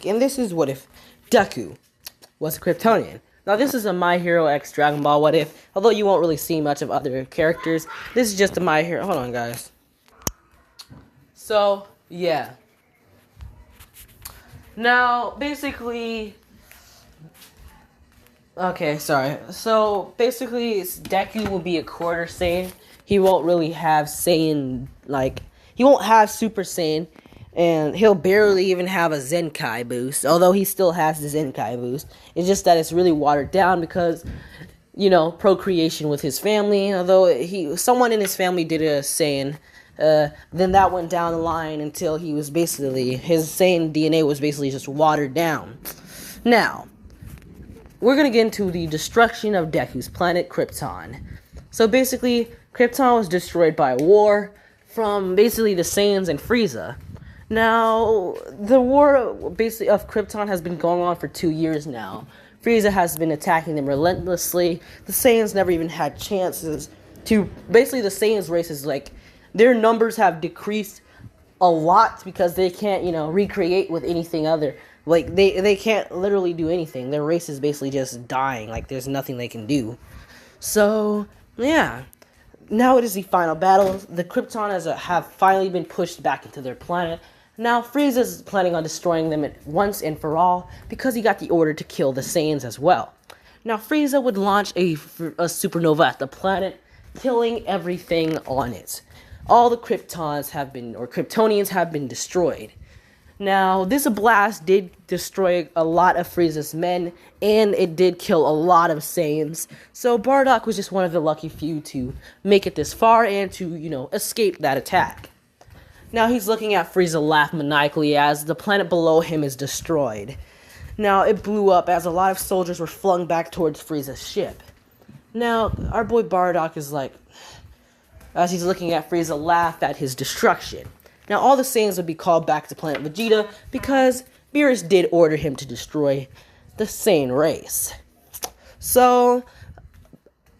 And this is what if Deku was a Kryptonian. Now this is a My Hero X Dragon Ball what if, although you won't really see much of other characters. This is just a My Hero. Hold on, guys. So, yeah. Now, basically... Okay, sorry. So, basically, Deku will be a quarter Saiyan. He won't really have Saiyan, he won't have Super Saiyan. And he'll barely even have a Zenkai boost, although he still has the Zenkai boost. It's just that it's really watered down because, procreation with his family. Although someone in his family did a Saiyan, then that went down the line until he was basically, his Saiyan DNA was basically just watered down. Now, we're going to get into the destruction of Deku's planet, Krypton. So basically, Krypton was destroyed by a war from basically the Saiyans and Frieza. Now, the war basically of Krypton has been going on for 2 years now. Frieza has been attacking them relentlessly. The Saiyans never even had chances to... Basically, the Saiyans race is their numbers have decreased a lot because they can't, recreate with anything other. They can't literally do anything. Their race is basically just dying. There's nothing they can do. So, yeah. Now it is the final battle. The Krypton have finally been pushed back into their planet. Now, Frieza is planning on destroying them once and for all because he got the order to kill the Saiyans as well. Now, Frieza would launch a supernova at the planet, killing everything on it. All the Kryptonians have been destroyed. Now, this blast did destroy a lot of Frieza's men, and it did kill a lot of Saiyans. So, Bardock was just one of the lucky few to make it this far and to, escape that attack. Now he's looking at Frieza laugh maniacally as the planet below him is destroyed. Now it blew up as a lot of soldiers were flung back towards Frieza's ship. Now our boy Bardock is as he's looking at Frieza laugh at his destruction. Now all the Saiyans would be called back to planet Vegeta because Beerus did order him to destroy the Saiyan race. So...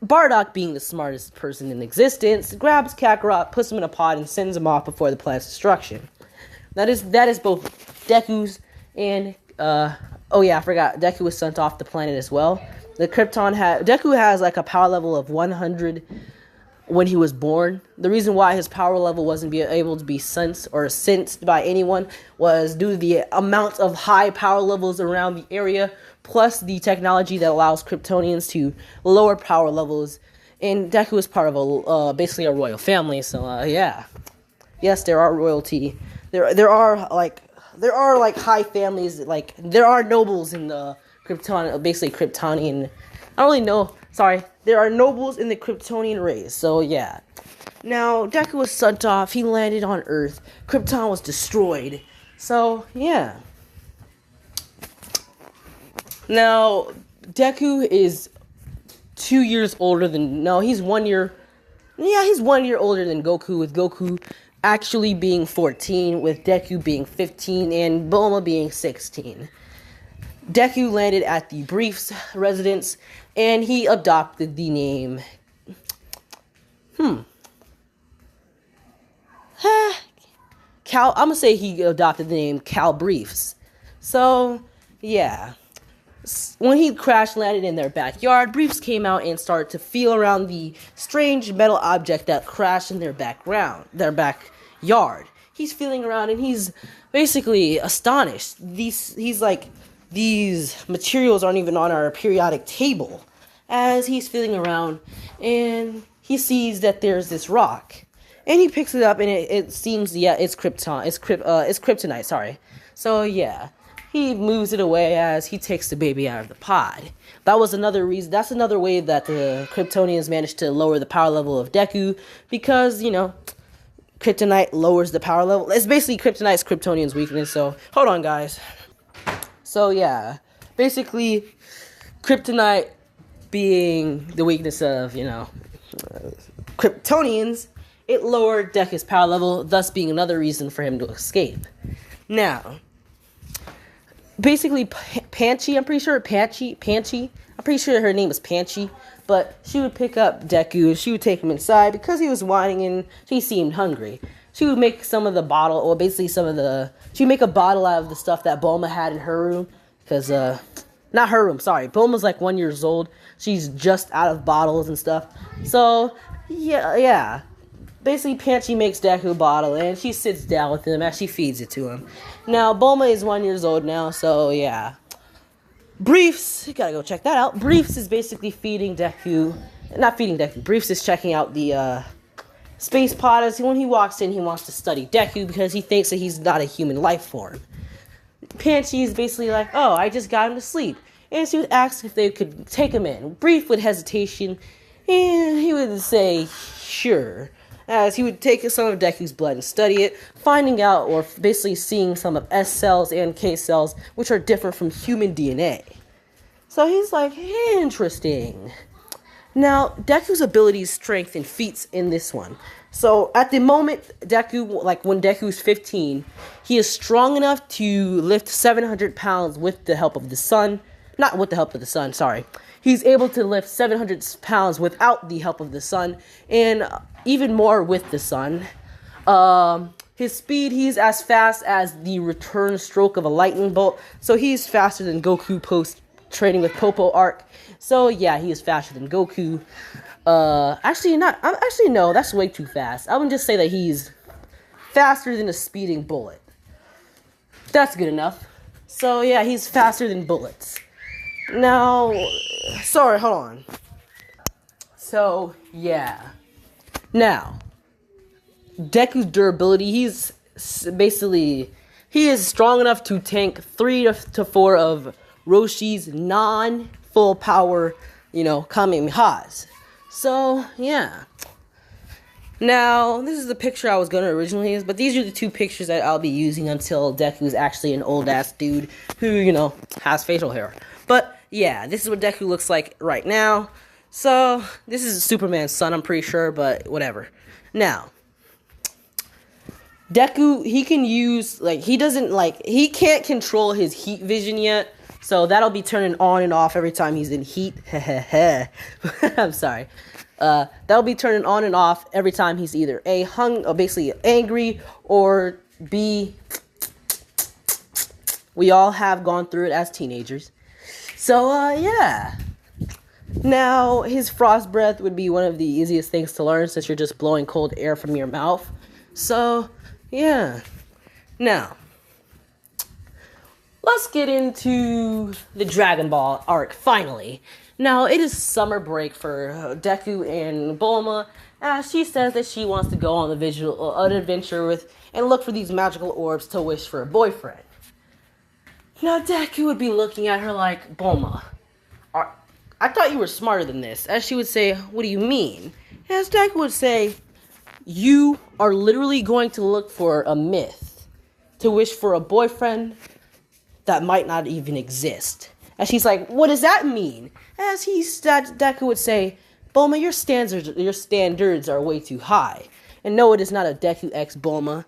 Bardock, being the smartest person in existence, grabs Kakarot, puts him in a pod, and sends him off before the planet's destruction. That is both Deku's and, I forgot, Deku was sent off the planet as well. Deku has, a power level of 100 when he was born. The reason why his power level wasn't able to be sensed by anyone was due to the amount of high power levels around the area, plus the technology that allows Kryptonians to lower power levels. And Deku is part of basically a royal family, so yeah. Yes, there are royalty. There are high families, there are nobles in the Kryptonian. I don't really know. Sorry, there are nobles in the Kryptonian race, so yeah. Now, Deku was sent off, he landed on Earth, Krypton was destroyed, so yeah. Now, Deku is 2 years older than, he's 1 year, he's 1 year older than Goku, with Goku actually being 14, with Deku being 15, and Bulma being 16. Deku landed at the Brief's residence, and he adopted the name, I'm gonna say he adopted the name Cal Briefs. So, yeah. When he crash landed in their backyard, Briefs came out and started to feel around the strange metal object that crashed in their backyard. He's feeling around and he's basically astonished. These materials aren't even on our periodic table. As he's feeling around and he sees that there's this rock. And he picks it up and it seems, it's kryptonite, sorry. So yeah. He moves it away as he takes the baby out of the pod. That was another reason. That's another way that the Kryptonians managed to lower the power level of Deku, because kryptonite lowers the power level. It's basically kryptonite's Kryptonian's weakness. So hold on, guys. So yeah, basically, kryptonite being the weakness of Kryptonians, it lowered Deku's power level, thus being another reason for him to escape. Now. Basically, Panchi, I'm pretty sure her name is Panchi, but she would pick up Deku and she would take him inside because he was whining and he seemed hungry. she would make some of the bottle, or basically she'd make a bottle out of the stuff that Bulma had in her room. Because, not her room, sorry. Bulma's like 1 year old. She's just out of bottles and stuff. So, yeah. Basically, Panchi makes Deku a bottle, and she sits down with him as she feeds it to him. Now, Bulma is 1 year old now, so yeah. Briefs, you gotta go check that out. Briefs is basically feeding Deku. Not feeding Deku. Briefs is checking out the space pod. As when he walks in, he wants to study Deku because he thinks that he's not a human life form. Panchi is basically like, oh, I just got him to sleep. And she would ask if they could take him in. Brief with hesitation, and he would say, sure. As he would take some of Deku's blood and study it, finding out or basically seeing some of S cells and K cells, which are different from human DNA. So he's like, interesting. Now, Deku's abilities, strength, and feats in this one. So at the moment, Deku, like when Deku's 15, he is strong enough to lift 700 pounds with the help of the sun. Not with the help of the sun, sorry. He's able to lift 700 pounds without the help of the sun, and even more with the sun. His speed, he's as fast as the return stroke of a lightning bolt, so he's faster than Goku post training with Popo arc. So yeah, he is faster than Goku. No, that's way too fast. I would just say that he's faster than a speeding bullet. That's good enough. So yeah, he's faster than bullets. Now, sorry, hold on. So, yeah. Now, Deku's durability, he is strong enough to tank 3 to 4 of Roshi's non-full power, Kamehamehas. So, yeah. Now, this is the picture I was going to originally use, but these are the 2 pictures that I'll be using until Deku's actually an old-ass dude who, has facial hair. But, yeah, this is what Deku looks like right now. So, this is Superman's son, I'm pretty sure, but whatever. Now, Deku, he can use, he can't control his heat vision yet. So, that'll be turning on and off every time he's in heat. I'm sorry. That'll be turning on and off every time he's either basically angry, or B, we all have gone through it as teenagers. So, yeah. Now, his frost breath would be one of the easiest things to learn since you're just blowing cold air from your mouth. So, yeah. Now, let's get into the Dragon Ball arc, finally. Now, it is summer break for Deku and Bulma, as she says that she wants to go on an adventure and look for these magical orbs to wish for a boyfriend. Now, Deku would be looking at her like, Bulma, I thought you were smarter than this. As she would say, what do you mean? As Deku would say, you are literally going to look for a myth to wish for a boyfriend that might not even exist. And she's like, what does that mean? As Deku would say, Bulma, your standards are way too high. And no, it is not a Deku X Bulma.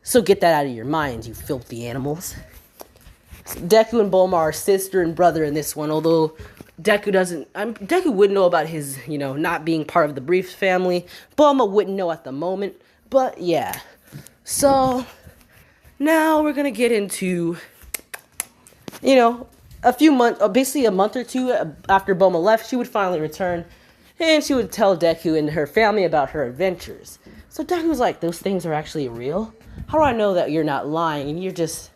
So get that out of your minds, you filthy animals. Deku and Bulma are sister and brother in this one, although Deku wouldn't know about his, not being part of the Briefs family. Bulma wouldn't know at the moment, but yeah. So, now we're gonna get into, a few months, basically a month or two after Bulma left, she would finally return, and she would tell Deku and her family about her adventures. So Deku was like, those things are actually real? How do I know that you're not lying and you're just,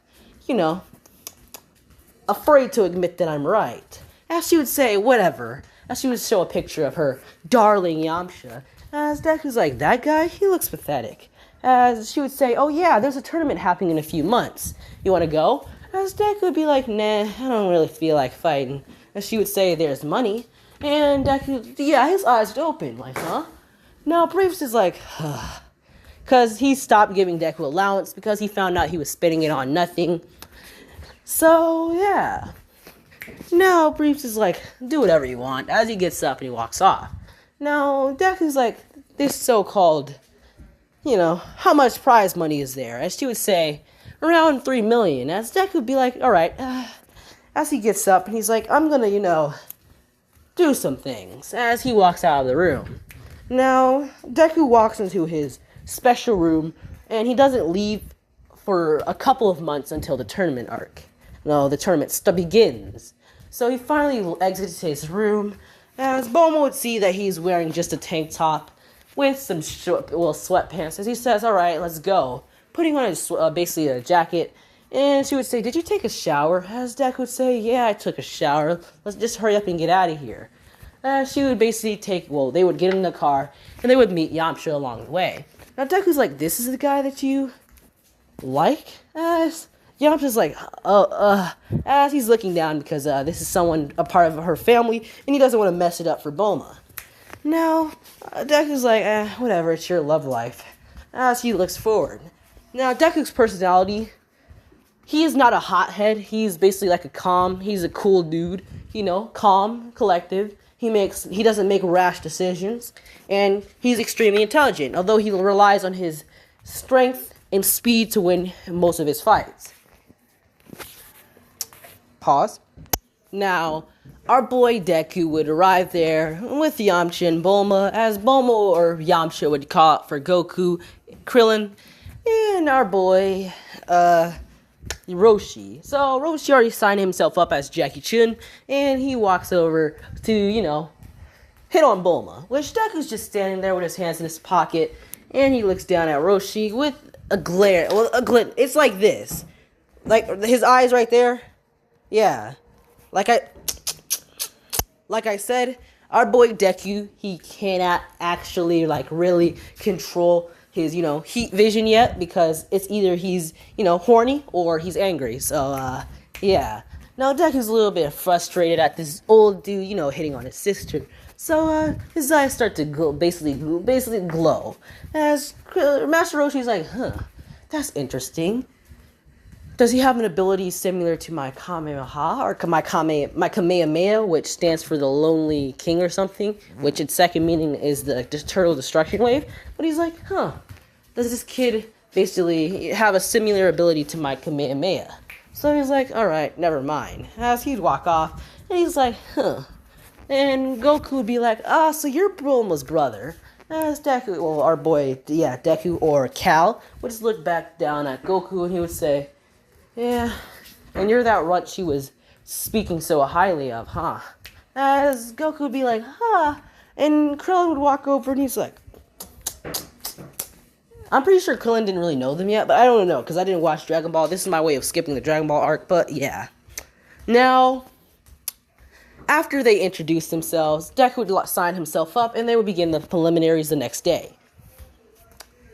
afraid to admit that I'm right? As she would say, whatever. As she would show a picture of her darling Yamcha. As Deku's like, that guy? He looks pathetic. As she would say, oh yeah, there's a tournament happening in a few months. You want to go? As Deku would be like, nah, I don't really feel like fighting. As she would say, there's money. And Deku, yeah, his eyes would open, like, huh? Now, Briefs is like, huh. Because he stopped giving Deku allowance because he found out he was spending it on nothing. So, yeah. Now, Briefs is like, do whatever you want, as he gets up and he walks off. Now, Deku's like, this so-called, how much prize money is there? As she would say, around 3 million. As Deku would be like, alright. As he gets up and he's like, I'm gonna, do some things. As he walks out of the room. Now, Deku walks into his special room, and he doesn't leave for a couple of months until the tournament arc. No, the tournament begins. So he finally exits his room, as Bulma would see that he's wearing just a tank top with some sweatpants, as he says, "Alright, let's go." Putting on his, basically a jacket, and she would say, "Did you take a shower?" As Deku would say, "Yeah, I took a shower. Let's just hurry up and get out of here." She would basically they would get in the car, and they would meet Yamcha along the way. Now Deku's like, "This is the guy that you like?" As Yamcha's like, as he's looking down because this is a part of her family, and he doesn't want to mess it up for Bulma. Now, Deku's like, whatever, it's your love life. As he looks forward. Now, Deku's personality, he is not a hothead. He's basically like he's a cool dude, calm, collective. He doesn't make rash decisions, and he's extremely intelligent, although he relies on his strength and speed to win most of his fights. Pause. Now, our boy Deku would arrive there with Yamcha and Bulma, as Bulma or Yamcha would call out for Goku, Krillin, and our boy, Roshi. So, Roshi already signed himself up as Jackie Chun, and he walks over to, hit on Bulma, which Deku's just standing there with his hands in his pocket, and he looks down at Roshi with a glare. Well, a glint. It's like this. Like, his eyes right there. Yeah. Like I said, our boy Deku, he cannot actually, really control his, heat vision yet, because it's either he's, horny or he's angry. So, yeah. Now, Deku's a little bit frustrated at this old dude, hitting on his sister. So, his eyes start to basically glow. As Master Roshi's like, that's interesting. Does he have an ability similar to my Kamehameha, or my Kamehameha, which stands for the Lonely King or something, which its second meaning is the Turtle Destruction Wave? But he's like, does this kid basically have a similar ability to my Kamehameha? So he's like, alright, never mind. As he'd walk off, and he's like, and Goku would be like, so you're Bulma's brother. As Deku, well, our boy, Deku or Cal, would just look back down at Goku, and he would say, "Yeah, and you're that runt she was speaking so highly of, huh?" As Goku would be like, and Krillin would walk over and he's like, I'm pretty sure Krillin didn't really know them yet, but I don't know, because I didn't watch Dragon Ball. This is my way of skipping the Dragon Ball arc, but yeah. Now, after they introduced themselves, Deku would sign himself up, and they would begin the preliminaries the next day.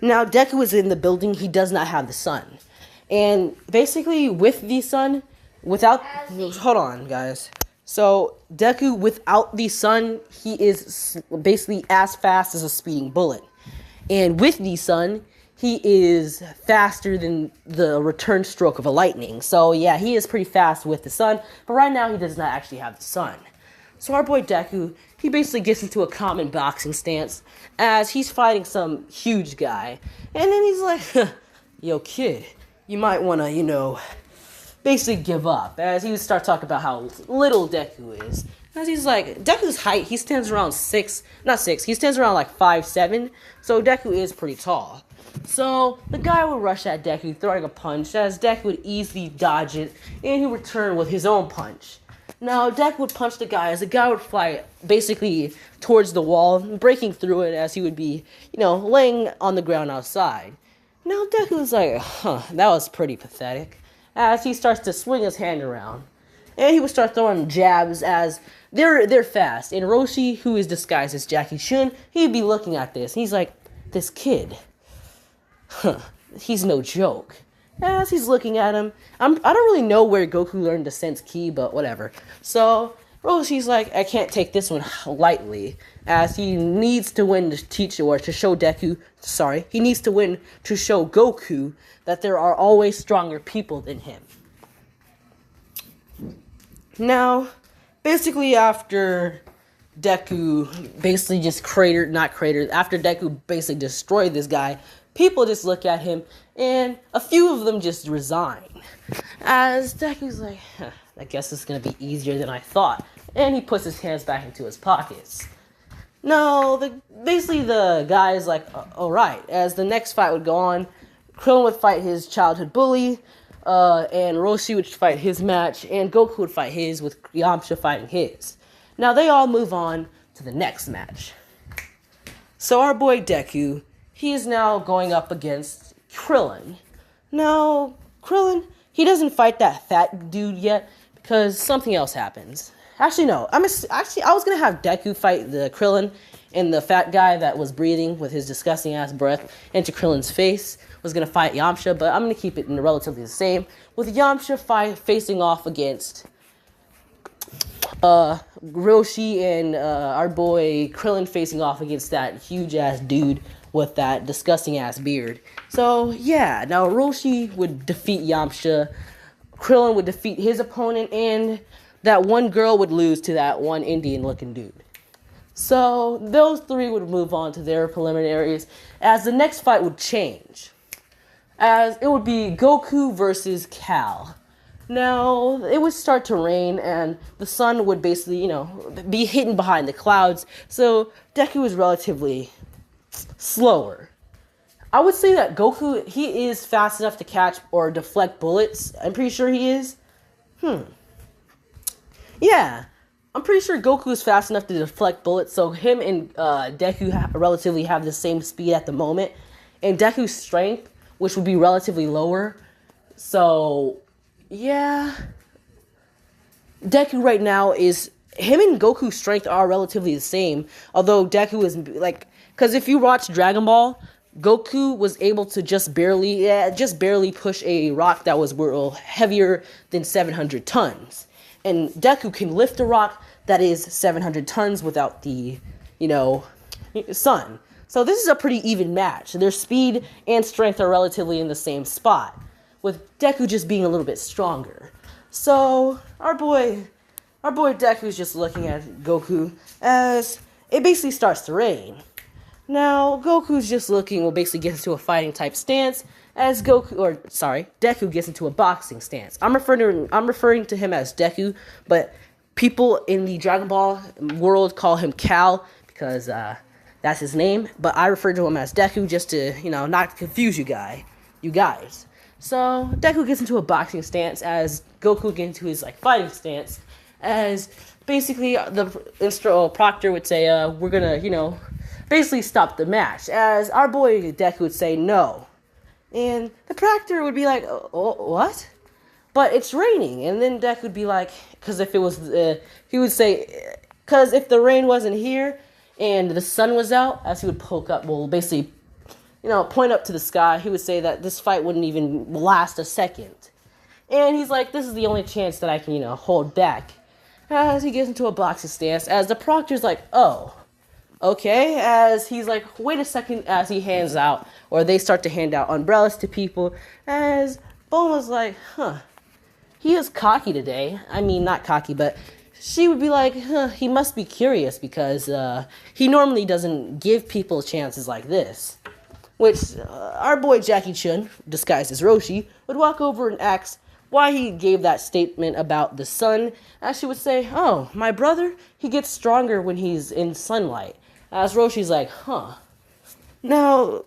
Now, Deku is in the building. He does not have the sun. And basically, with the sun, hold on, guys. So, Deku, without the sun, he is basically as fast as a speeding bullet. And with the sun, he is faster than the return stroke of a lightning. So, yeah, he is pretty fast with the sun. But right now, he does not actually have the sun. So, our boy Deku, he basically gets into a common boxing stance as he's fighting some huge guy. And then he's like, yo, kid, you might want to, basically give up. As he would start talking about how little Deku is. As he's like, Deku's height, he stands around he stands around like 5'7". So Deku is pretty tall. So the guy would rush at Deku, throwing a punch, as Deku would easily dodge it, and he would return with his own punch. Now, Deku would punch the guy, as the guy would fly basically towards the wall, breaking through it as he would be, laying on the ground outside. Now, Deku was like, that was pretty pathetic, as he starts to swing his hand around. And he would start throwing jabs as they're fast. And Roshi, who is disguised as Jackie Chun, he'd be looking at this. He's like, this kid, he's no joke. As he's looking at him, I don't really know where Goku learned the sense ki, but whatever. So Roshi's like, I can't take this one lightly, as he needs to win to teach or to show he needs to win to show Goku that there are always stronger people than him. Now, basically after Deku after Deku basically destroyed this guy, people just look at him, and a few of them just resign. As Deku's like, I guess it's going to be easier than I thought. And he puts his hands back into his pockets. No, basically the guy is like, alright. As the next fight would go on, Krillin would fight his childhood bully, and Roshi would fight his match, and Goku would fight his, with Yamcha fighting his. Now they all move on to the next match. So our boy Deku, he is now going up against Krillin. Now, Krillin, he doesn't fight that fat dude yet, because something else happens. Actually, no. I was gonna have Deku fight the Krillin, and the fat guy that was breathing with his disgusting ass breath into Krillin's face was gonna fight Yamcha, but I'm gonna keep it in relatively the same, with Yamcha facing off against Roshi, and our boy Krillin facing off against that huge ass dude with that disgusting ass beard. So yeah, now Roshi would defeat Yamcha, Krillin would defeat his opponent, and that one girl would lose to that one Indian looking dude. So those three would move on to their preliminaries, as the next fight would change, as it would be Goku versus Cal. Now, it would start to rain, and the sun would basically, be hidden behind the clouds, so Deku is relatively slower. I would say that Goku, he is fast enough to catch or deflect bullets. I'm pretty sure he is. Yeah, I'm pretty sure Goku is fast enough to deflect bullets, so him and Deku relatively have the same speed at the moment, and Deku's strength, which would be relatively lower, so yeah, Deku right now him and Goku's strength are relatively the same, although Deku is because if you watch Dragon Ball, Goku was able to just barely push a rock that was heavier than 700 tons. And Deku can lift a rock that is 700 tons without the, sun. So this is a pretty even match. Their speed and strength are relatively in the same spot, with Deku just being a little bit stronger. So our boy Deku's just looking at Goku as it basically starts to rain. Now Goku's just will basically get into a fighting type stance, as Deku gets into a boxing stance. I'm referring to him as Deku, but people in the Dragon Ball world call him Cal because that's his name. But I refer to him as Deku just to not confuse you guys. So Deku gets into a boxing stance as Goku gets into his fighting stance, as basically the proctor would say, we're gonna basically stop the match, as our boy Deku would say no. And the proctor would be like, oh, what? But it's raining. And then Deku would be like, because if it was, he would say, because if the rain wasn't here and the sun was out, as he would basically, point up to the sky, he would say that this fight wouldn't even last a second. And he's like, this is the only chance that I can, hold back. As he gets into a boxing stance, as the proctor's like, oh, okay, as he's like, wait a second, as he hands out, or they start to hand out umbrellas to people, as Bulma's like, he is cocky today. I mean, not cocky, but she would be like, he must be curious, because he normally doesn't give people chances like this. Which, our boy Jackie Chun, disguised as Roshi, would walk over and ask why he gave that statement about the sun, as she would say, oh, my brother, he gets stronger when he's in sunlight. As Roshi's like, Now,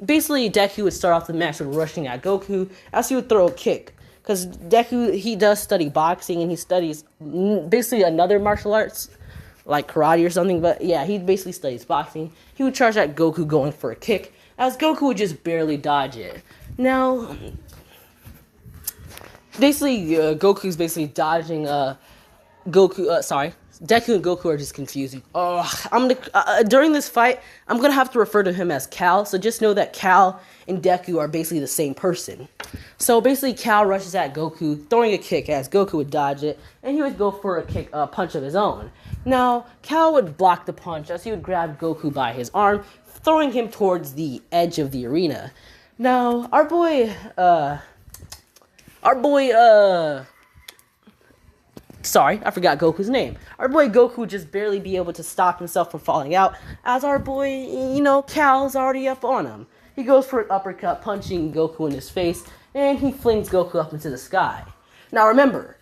basically, Deku would start off the match with rushing at Goku, as he would throw a kick. Because Deku, he does study boxing, and he studies basically another martial arts, like karate or something. But yeah, he basically studies boxing. He would charge at Goku going for a kick, as Goku would just barely dodge it. Now, basically, Goku's basically dodging Deku and Goku are just confusing. During this fight, I'm gonna have to refer to him as Cal. So just know that Cal and Deku are basically the same person. So basically, Cal rushes at Goku, throwing a kick as Goku would dodge it, and he would go for a punch of his own. Now, Cal would block the punch as he would grab Goku by his arm, throwing him towards the edge of the arena. Now, sorry, I forgot Goku's name. Our boy Goku would just barely be able to stop himself from falling out, as our boy, Cal's already up on him. He goes for an uppercut, punching Goku in his face, and he flings Goku up into the sky. Now remember,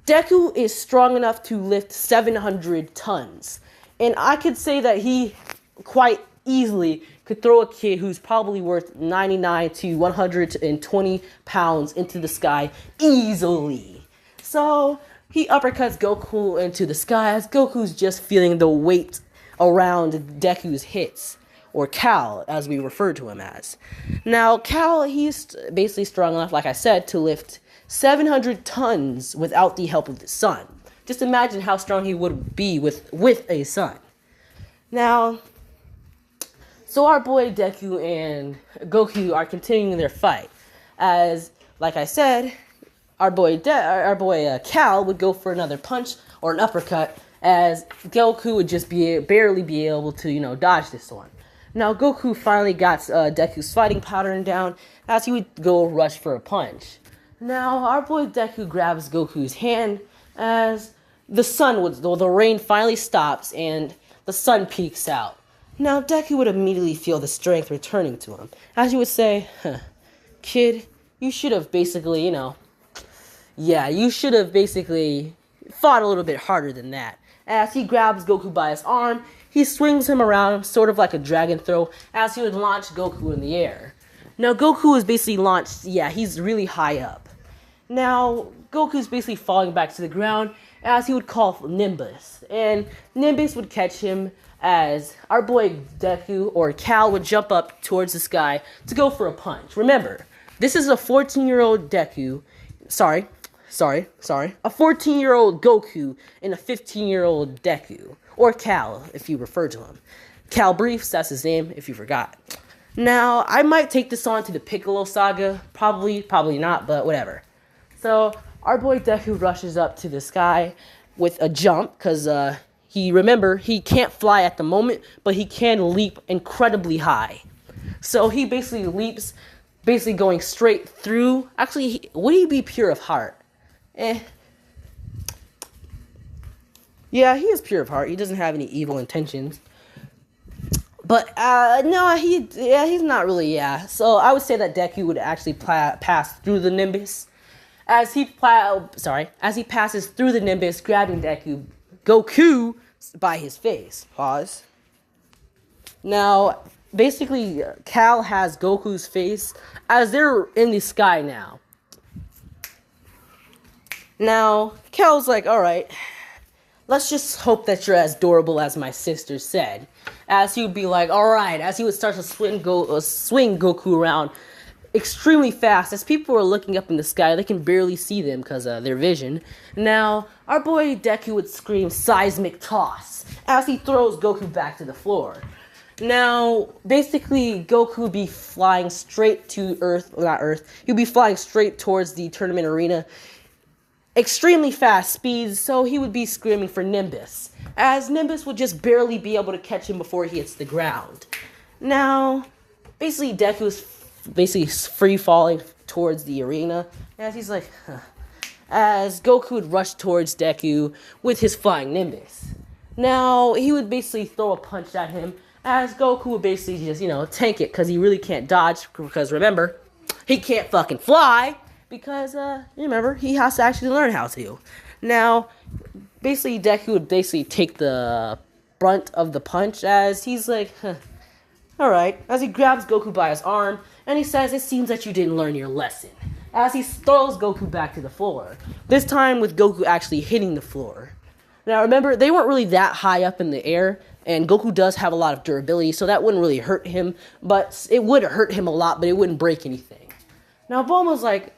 Deku is strong enough to lift 700 tons, And I could say that he quite easily could throw a kid who's probably worth 99 to 120 pounds into the sky easily. So he uppercuts Goku into the sky as Goku's just feeling the weight around Deku's hits, or Cal, as we refer to him as. Now, Cal, he's basically strong enough, like I said, to lift 700 tons without the help of the sun. Just imagine how strong he would be with a sun. Now, so our boy Deku and Goku are continuing their fight. As, like I said, our boy Cal would go for another punch or an uppercut, as Goku would just barely be able to, dodge this one. Now, Goku finally got Deku's fighting pattern down, as he would go rush for a punch. Now, our boy Deku grabs Goku's hand, as the rain finally stops, and the sun peeks out. Now, Deku would immediately feel the strength returning to him, as he would say, kid, you should have basically, you should have basically fought a little bit harder than that. As he grabs Goku by his arm, he swings him around, sort of like a dragon throw, as he would launch Goku in the air. Now, Goku is basically launched, he's really high up. Now, Goku's basically falling back to the ground, as he would call Nimbus. And Nimbus would catch him, as our boy Deku, or Cal, would jump up towards the sky to go for a punch. Remember, this is a 14-year-old Deku, a 14-year-old Goku and a 15-year-old Deku, or Cal, if you refer to him. Cal Briefs, that's his name, if you forgot. Now, I might take this on to the Piccolo saga, probably not, but whatever. So, our boy Deku rushes up to the sky with a jump, because he can't fly at the moment, but he can leap incredibly high. So he basically leaps, going straight through. Actually, would he be pure of heart? Yeah, he is pure of heart. He doesn't have any evil intentions. But, no, he's not really, So I would say that Deku would actually pass through the Nimbus. As he passes through the Nimbus, grabbing Goku by his face. Pause. Now, basically, Cal has Goku's face as they're in the sky now. Now, Cal's like, alright, let's just hope that you're as adorable as my sister said. As he would be like, alright, as he would start to swing Goku around extremely fast. As people are looking up in the sky, they can barely see them because of their vision. Now, our boy Deku would scream seismic toss as he throws Goku back to the floor. Now, basically, Goku would be flying straight to he'd be flying straight towards the tournament arena. Extremely fast speeds, so he would be screaming for Nimbus, as Nimbus would just barely be able to catch him before he hits the ground. Now, basically, Deku is free falling towards the arena, as he's like, as Goku would rush towards Deku with his flying Nimbus. Now, he would basically throw a punch at him, as Goku would basically just, tank it, because he really can't dodge, because remember, he can't fucking fly, because, remember, he has to actually learn how to. Now, basically, Deku would basically take the brunt of the punch, as he's like, alright, as he grabs Goku by his arm, and he says, it seems that you didn't learn your lesson, as he throws Goku back to the floor, this time with Goku actually hitting the floor. Now, remember, they weren't really that high up in the air, and Goku does have a lot of durability, so that wouldn't really hurt him, but it would hurt him a lot, but it wouldn't break anything. Now, Bulma's like,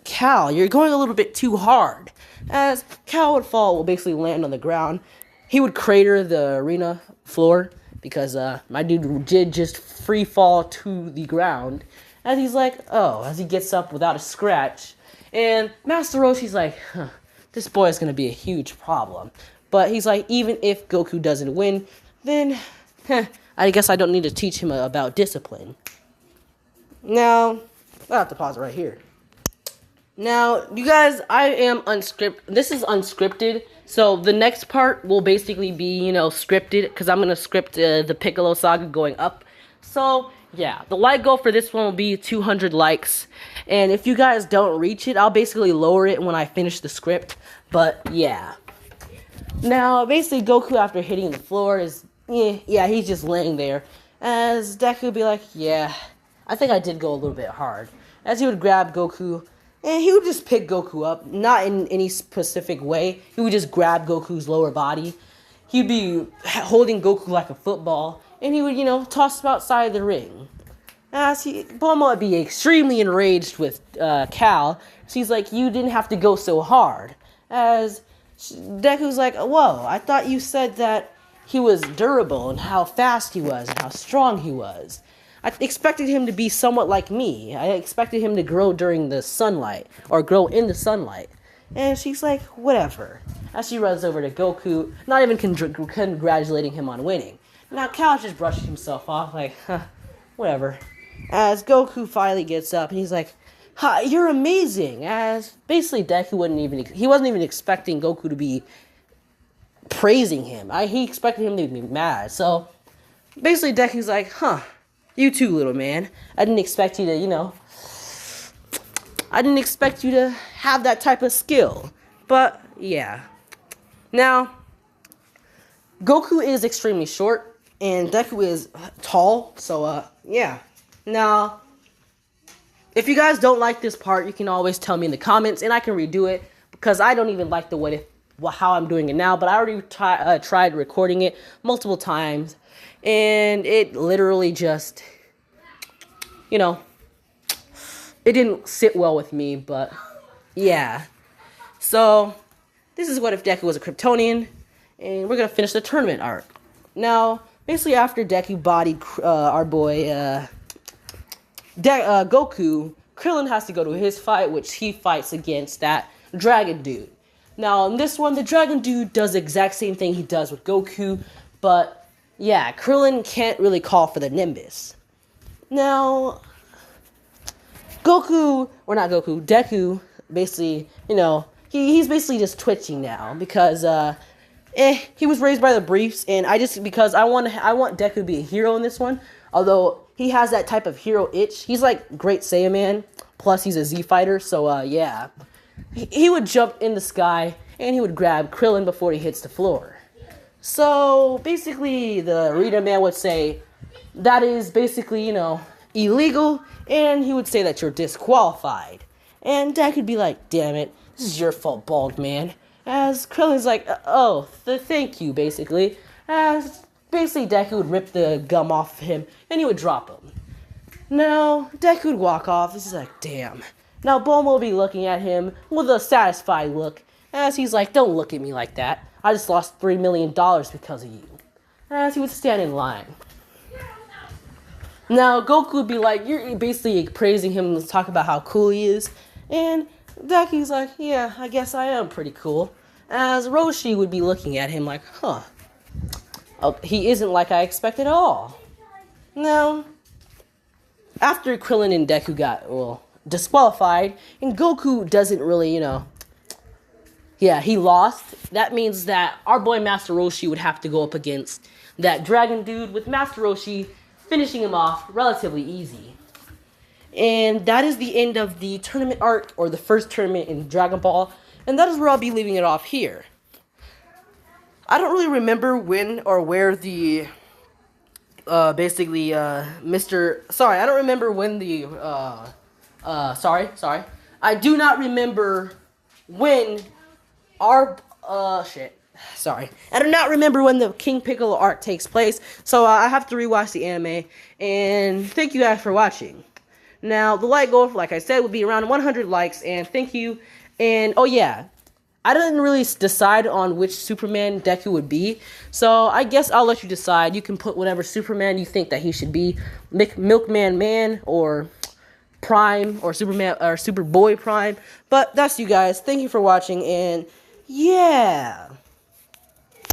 Cal, you're going a little bit too hard. As Cal would fall, will basically land on the ground. He would crater the arena floor, because my dude did just free fall to the ground. And he's like, oh, as he gets up without a scratch. And Master Roshi's like, this boy is going to be a huge problem. But he's like, even if Goku doesn't win, then I guess I don't need to teach him about discipline. Now, I'll have to pause it right here. Now, you guys, I am unscripted. This is unscripted. So the next part will basically be, scripted, because I'm going to script the Piccolo saga going up. So, yeah, the like goal for this one will be 200 likes. And if you guys don't reach it, I'll basically lower it when I finish the script. But, yeah. Now, basically, Goku, after hitting the floor, yeah, he's just laying there. As Deku would be like, yeah, I think I did go a little bit hard. As he would grab Goku, and he would just pick Goku up, not in any specific way. He would just grab Goku's lower body. He'd be holding Goku like a football, and he would, toss him outside the ring. As Bulma would be extremely enraged with Cal. So he's like, you didn't have to go so hard. As Deku's like, whoa, I thought you said that he was durable and how fast he was and how strong he was. I expected him to be somewhat like me. I expected him to grow during the sunlight, or grow in the sunlight. And she's like, whatever. As she runs over to Goku, not even congratulating him on winning. Now Cal just brushes himself off, like, whatever. As Goku finally gets up, and he's like, ha, you're amazing. As basically Deku wasn't even expecting Goku to be praising him. He expected him to be mad. So basically Deku's like, you too, little man. I didn't expect you to, I didn't expect you to have that type of skill. But yeah. Now, Goku is extremely short, and Deku is tall. So yeah. Now, if you guys don't like this part, you can always tell me in the comments, and I can redo it, because I don't even like how I'm doing it now, but I already tried recording it multiple times, and it literally just, it didn't sit well with me, but yeah. So, this is what if Deku was a Kryptonian, and we're going to finish the tournament arc. Now, basically after Deku bodied our boy, Goku, Krillin has to go to his fight, which he fights against that dragon dude. Now, in this one, the dragon dude does the exact same thing he does with Goku, but yeah, Krillin can't really call for the Nimbus. Now, Deku, basically, he's basically just twitching now, because, he was raised by the Briefs, and because I want Deku to be a hero in this one, although he has that type of hero itch. He's like Great Saiyaman, plus he's a Z fighter, so yeah. He would jump in the sky, and he would grab Krillin before he hits the floor. So, basically, the Reader Man would say, that is basically, illegal, and he would say that you're disqualified. And Deku would be like, damn it, this is your fault, bald man. As Krillin's like, thank you, basically. As basically Deku would rip the gum off of him, and he would drop him. Now, Deku would walk off. This is like, damn. Now, Bulma will be looking at him with a satisfied look, as he's like, don't look at me like that. I just lost $3 million because of you. As he would stand in line. Now, Goku would be like, you're basically praising him to talk about how cool he is. And Deku's like, yeah, I guess I am pretty cool. As Roshi would be looking at him like, he isn't like I expected at all. Now, after Krillin and Deku got, disqualified, and Goku doesn't really, he lost. That means that our boy Master Roshi would have to go up against that dragon dude, with Master Roshi finishing him off relatively easy. And that is the end of the tournament arc, or the first tournament in Dragon Ball, and that is where I'll be leaving it off here. I don't really remember when or where the, I don't remember when the, I do not remember when I do not remember when the King Piccolo arc takes place, so I have to rewatch the anime, and thank you guys for watching. Now, the like goal, like I said, would be around 100 likes, and thank you, and, I didn't really decide on which Superman Deku would be, so I guess I'll let you decide. You can put whatever Superman you think that he should be, Milkman Man, or Prime, or Superman, or Superboy Prime, but that's you guys. Thank you for watching, and yeah.